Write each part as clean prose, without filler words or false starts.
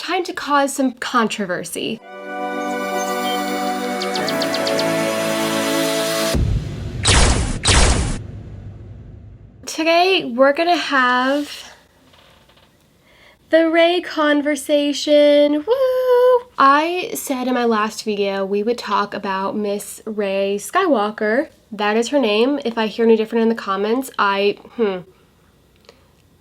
time to cause some controversy. Today, we're gonna have the Rey conversation. Woo! I said in my last video we would talk about Miss Rey Skywalker. That is her name. If I hear any different in the comments,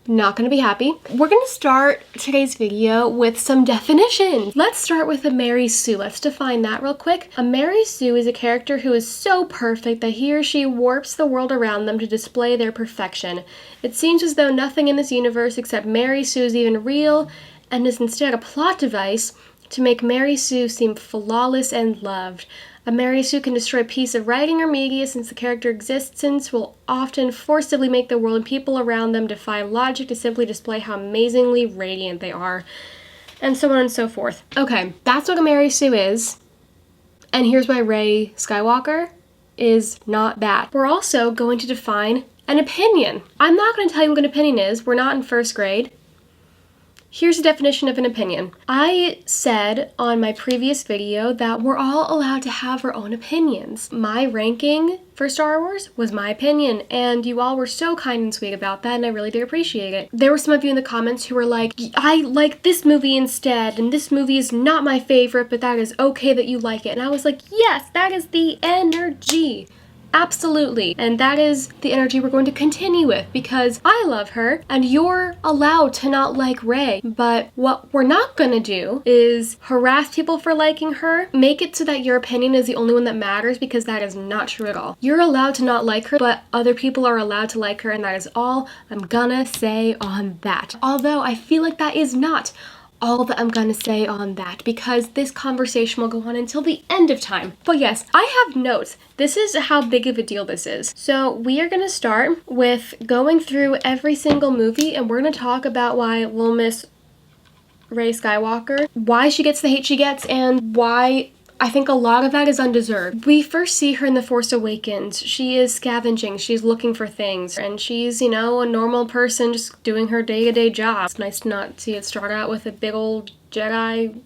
not gonna be happy. We're gonna start today's video with some definitions. Let's start with a Mary Sue. Let's define that real quick. A Mary Sue is a character who is so perfect that he or she warps the world around them to display their perfection. It seems as though nothing in this universe except Mary Sue is even real and is instead a plot device to make Mary Sue seem flawless and loved. A Mary Sue can destroy a piece of writing or media since the character existence will often forcibly make the world and people around them defy logic to simply display how amazingly radiant they are, and so on and so forth. Okay, that's what a Mary Sue is, and here's why Rey Skywalker is not that. We're also going to define an opinion. I'm not going to tell you what an opinion is. We're not in first grade. Here's the definition of an opinion. I said on my previous video that we're all allowed to have our own opinions. My ranking for Star Wars was my opinion, and you all were so kind and sweet about that, and I really do appreciate it. There were some of you in the comments who were like, I like this movie instead, and this movie is not my favorite, but that is okay that you like it. And I was like, yes, that is the energy. Absolutely. And that is the energy we're going to continue with, because I love her and you're allowed to not like Rey. But what we're not gonna do is harass people for liking her, make it so that your opinion is the only one that matters, because that is not true at all. You're allowed to not like her, but other people are allowed to like her, and that is all I'm gonna say on that. Although I feel like that is not all that I'm gonna say on that, because this conversation will go on until the end of time. But yes, I have notes. This is how big of a deal this is. So we are gonna start with going through every single movie, and we're gonna talk about why little Miss Rey Skywalker, why she gets the hate she gets, and why I think a lot of that is undeserved. We first see her in The Force Awakens. She is scavenging, she's looking for things, and she's, you know, a normal person just doing her day-to-day job. It's nice to not see it start out with a big old Jedi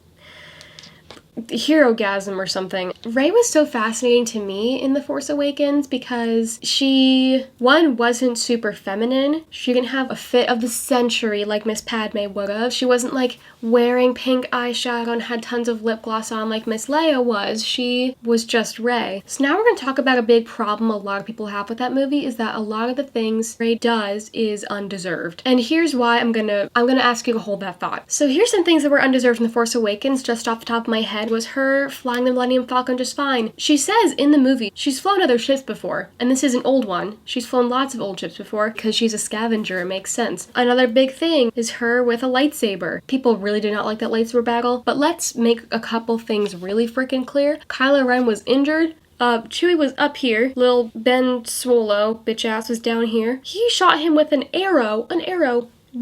hero-gasm or something. Rey was so fascinating to me in The Force Awakens because she, one, wasn't super feminine. She didn't have a fit of the century like Miss Padme would have. She wasn't like wearing pink eyeshadow and had tons of lip gloss on like Miss Leia was. She was just Rey. So now we're going to talk about a big problem a lot of people have with that movie, is that a lot of the things Rey does is undeserved. And here's why I'm gonna ask you to hold that thought. So here's some things that were undeserved in The Force Awakens, just off the top of my head, was her flying the Millennium Falcon just fine. She says in the movie she's flown other ships before, and this is an old one. She's flown lots of old ships before because she's a scavenger. It makes sense. Another big thing is her with a lightsaber. People really did not like that lightsaber battle, but let's make a couple things really freaking clear. Kylo Ren was injured. Chewie was up here. Little Ben Swallow, bitch ass, was down here. He shot him with an arrow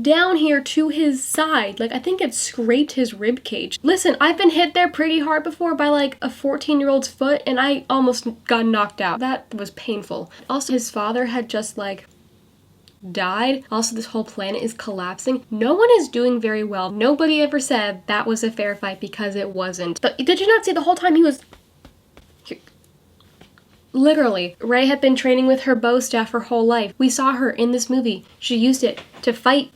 down here to his side. Like, I think it scraped his rib cage. Listen, I've been hit there pretty hard before by like a 14-year-old's foot, and I almost got knocked out. That was painful. Also, his father had just like died. Also, this whole planet is collapsing. No one is doing very well. Nobody ever said that was a fair fight, because it wasn't. But did you not see the whole time he was... Literally, Rey had been training with her bow staff her whole life. We saw her in this movie. She used it to fight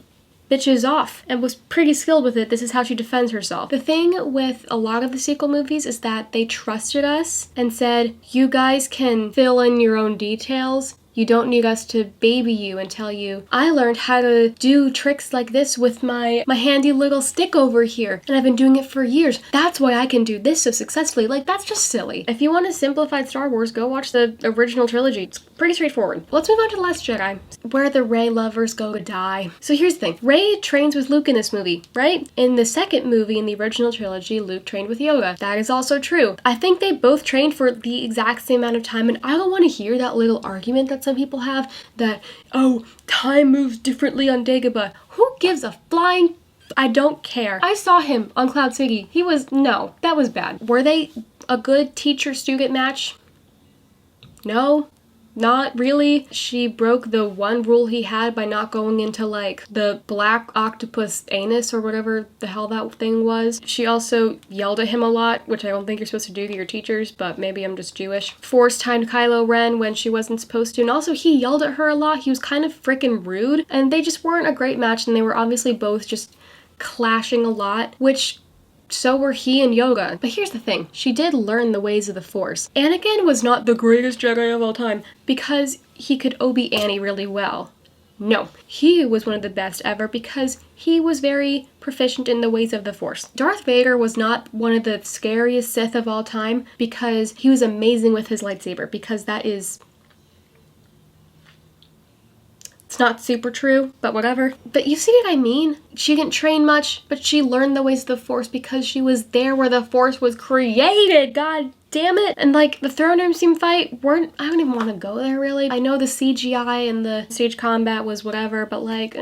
bitches off and was pretty skilled with it. This is how she defends herself. The thing with a lot of the sequel movies is that they trusted us and said, you guys can fill in your own details. You don't need us to baby you and tell you, I learned how to do tricks like this with my handy little stick over here, and I've been doing it for years. That's why I can do this so successfully. Like, that's just silly. If you want a simplified Star Wars, go watch the original trilogy. It's pretty straightforward. Let's move on to The Last Jedi, where the Rey lovers go to die. So here's the thing. Rey trains with Luke in this movie, right? In the second movie, in the original trilogy, Luke trained with Yoda. That is also true. I think they both trained for the exact same amount of time, and I don't want to hear that little argument that some people have that, oh, time moves differently on Dagobah. Who gives a flying... I don't care. I saw him on Cloud City. No, that was bad. Were they a good teacher-student match? No. Not really. She broke the one rule he had by not going into like the black octopus anus or whatever the hell that thing was. She also yelled at him a lot, which I don't think you're supposed to do to your teachers, but maybe I'm just Jewish. Force timed Kylo Ren when she wasn't supposed to, and also he yelled at her a lot. He was kind of freaking rude, and they just weren't a great match, and they were obviously both just clashing a lot, which so were he and Yoda. But here's the thing, she did learn the ways of the Force. Anakin was not the greatest Jedi of all time because he could Obi Annie really well. No, he was one of the best ever because he was very proficient in the ways of the Force. Darth Vader was not one of the scariest Sith of all time because he was amazing with his lightsaber, because that is... It's not super true, but whatever. But you see what I mean? She didn't train much, but she learned the ways of the Force because she was there where the Force was created. God damn it. And like the throne room scene fight I don't even want to go there really. I know the CGI and the stage combat was whatever, but like,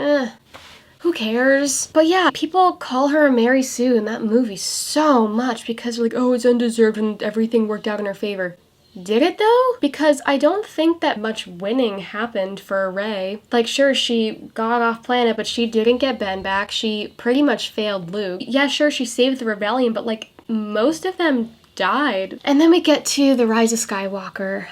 who cares? But yeah, people call her Mary Sue in that movie so much because they're like, oh, it's undeserved and everything worked out in her favor. Did it though? Because I don't think that much winning happened for Rey. Like, sure, she got off planet, but she didn't get Ben back. She pretty much failed Luke. Yeah, sure, she saved the rebellion, but like, most of them died. And then we get to The Rise of Skywalker.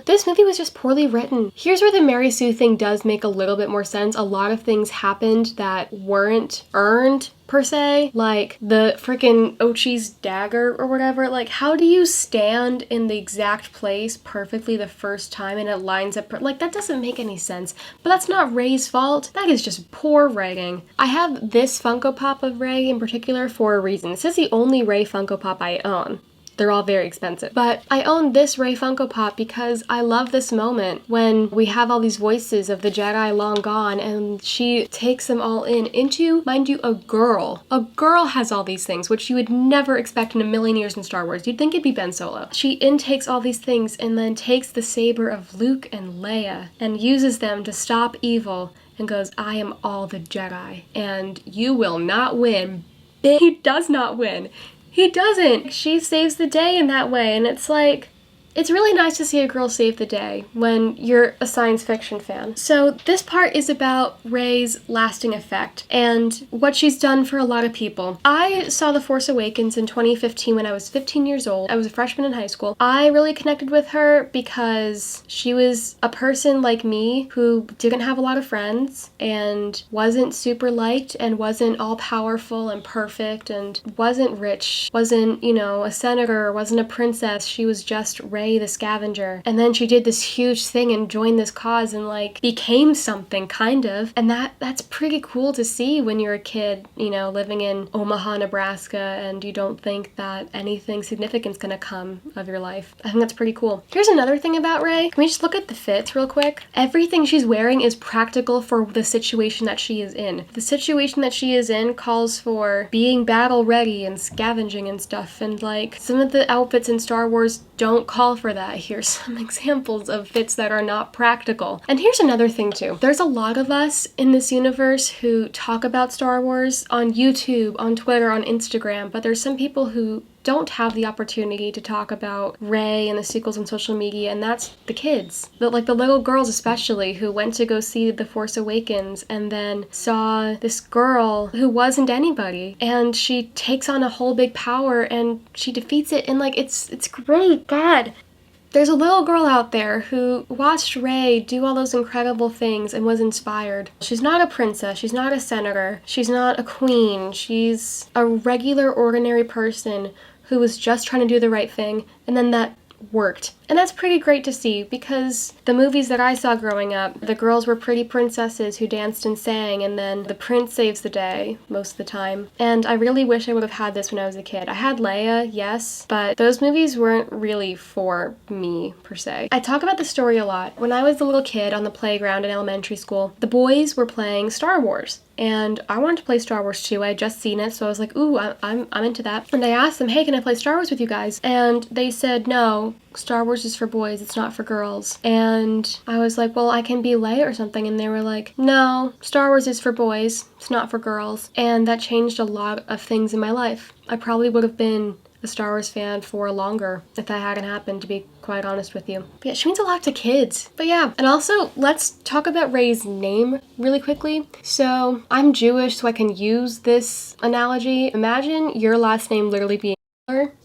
This movie was just poorly written. Here's where the Mary Sue thing does make a little bit more sense. A lot of things happened that weren't earned per se, like the freaking Ochi's dagger or whatever. Like, how do you stand in the exact place perfectly the first time and it lines up? Like, that doesn't make any sense. But that's not Rey's fault. That is just poor writing. I have this Funko Pop of Rey in particular for a reason. This is the only Rey Funko Pop I own. They're all very expensive. But I own this Rey Funko Pop because I love this moment when we have all these voices of the Jedi long gone and she takes them all into, mind you, a girl. A girl has all these things, which you would never expect in a million years in Star Wars. You'd think it'd be Ben Solo. She intakes all these things and then takes the saber of Luke and Leia and uses them to stop evil and goes, I am all the Jedi and you will not win. He does not win. He doesn't. She saves the day in that way, and it's like, it's really nice to see a girl save the day when you're a science fiction fan. So this part is about Rey's lasting effect and what she's done for a lot of people. I saw The Force Awakens in 2015 when I was 15 years old. I was a freshman in high school. I really connected with her because she was a person like me who didn't have a lot of friends and wasn't super liked and wasn't all powerful and perfect and wasn't rich, wasn't, you know, a senator, wasn't a princess. She was just Rey the scavenger. And then she did this huge thing and joined this cause and like became something kind of. And that's pretty cool to see when you're a kid, you know, living in Omaha, Nebraska, and you don't think that anything significant's gonna come of your life. I think that's pretty cool. Here's another thing about Rey. Can we just look at the fits real quick? Everything she's wearing is practical for the situation that she is in. The situation that she is in calls for being battle ready and scavenging and stuff, and like some of the outfits in Star Wars don't call for that. Here's some examples of fits that are not practical. And here's another thing too. There's a lot of us in this universe who talk about Star Wars on YouTube, on Twitter, on Instagram, but there's some people who don't have the opportunity to talk about Rey and the sequels on social media, and that's the kids. Like the little girls especially who went to go see The Force Awakens and then saw this girl who wasn't anybody, and she takes on a whole big power and she defeats it, and like it's great. God. There's a little girl out there who watched Rey do all those incredible things and was inspired. She's not a princess, she's not a senator, she's not a queen, she's a regular, ordinary person who was just trying to do the right thing, and then that worked. And that's pretty great to see because the movies that I saw growing up, the girls were pretty princesses who danced and sang, and then the prince saves the day most of the time. And I really wish I would have had this when I was a kid. I had Leia, yes, but those movies weren't really for me per se. I talk about the story a lot. When I was a little kid on the playground in elementary school, the boys were playing Star Wars. And I wanted to play Star Wars too. I had just seen it, so I was like, ooh, I'm into that. And I asked them, hey, can I play Star Wars with you guys? And they said, no, Star Wars is for boys, it's not for girls. And I was like, well, I can be Leia or something. And they were like, no, Star Wars is for boys, it's not for girls. And that changed a lot of things in my life. I probably would have been a Star Wars fan for longer if that hadn't happened, to be quite honest with you. But yeah, she means a lot to kids. But yeah, and also let's talk about Rey's name really quickly. So I'm Jewish, so I can use this analogy. Imagine your last name literally being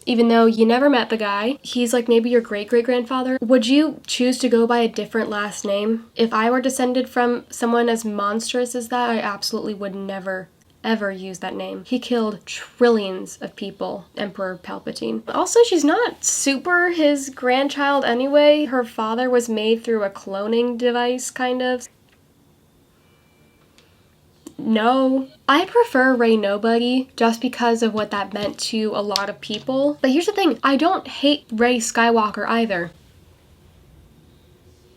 even though you never met the guy. He's like maybe your great-great-grandfather. Would you choose to go by a different last name? If I were descended from someone as monstrous as that, I absolutely would never ever use that name. He killed trillions of people, Emperor Palpatine. Also, she's not super his grandchild anyway. Her father was made through a cloning device, kind of. No. I prefer Rey Nobody just because of what that meant to a lot of people. But here's the thing, I don't hate Rey Skywalker either.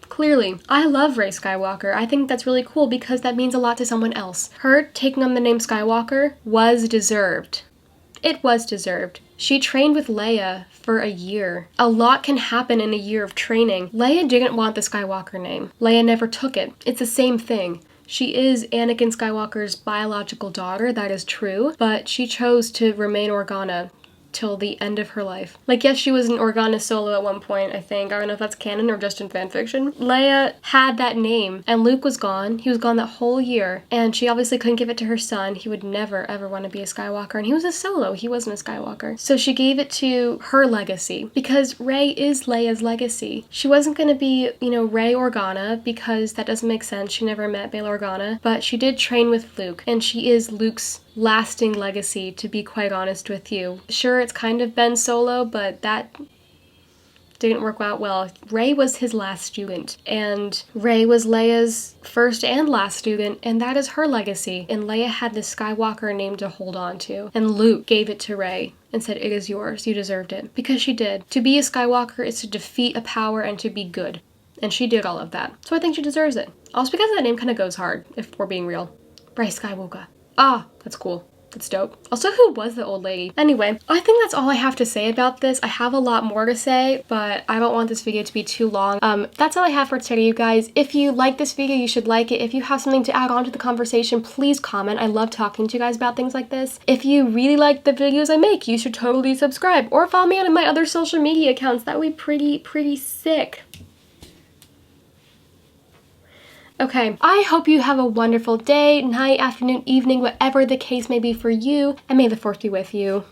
Clearly, I love Rey Skywalker. I think that's really cool because that means a lot to someone else. Her taking on the name Skywalker was deserved. It was deserved. She trained with Leia for a year. A lot can happen in a year of training. Leia didn't want the Skywalker name. Leia never took it. It's the same thing. She is Anakin Skywalker's biological daughter, that is true, but she chose to remain Organa till the end of her life. Like, yes, she was an Organa solo at one point, I think. I don't know if that's canon or just in fanfiction. Leia had that name, and Luke was gone. He was gone that whole year, and she obviously couldn't give it to her son. He would never, ever want to be a Skywalker, and he was a solo. He wasn't a Skywalker. So she gave it to her legacy, because Rey is Leia's legacy. She wasn't going to be, you know, Rey Organa, because that doesn't make sense. She never met Bail Organa, but she did train with Luke, and she is Luke's lasting legacy, to be quite honest with you. Sure, it's kind of Ben Solo, but that didn't work out well. Rey was his last student, and Rey was Leia's first and last student, and that is her legacy. And Leia had this Skywalker name to hold on to, and Luke gave it to Rey and said, "It is yours, you deserved it." Because she did. To be a Skywalker is to defeat a power and to be good. And she did all of that. So I think she deserves it. Also because that name kind of goes hard, if we're being real. Rey Skywalker. Ah, that's cool. That's dope. Also, who was the old lady? Anyway, I think that's all I have to say about this. I have a lot more to say, but I don't want this video to be too long. That's all I have for today, you guys. If you like this video, you should like it. If you have something to add on to the conversation, please comment. I love talking to you guys about things like this. If you really like the videos I make, you should totally subscribe or follow me on my other social media accounts. That would be pretty sick. Okay, I hope you have a wonderful day, night, afternoon, evening, whatever the case may be for you, and may the force be with you.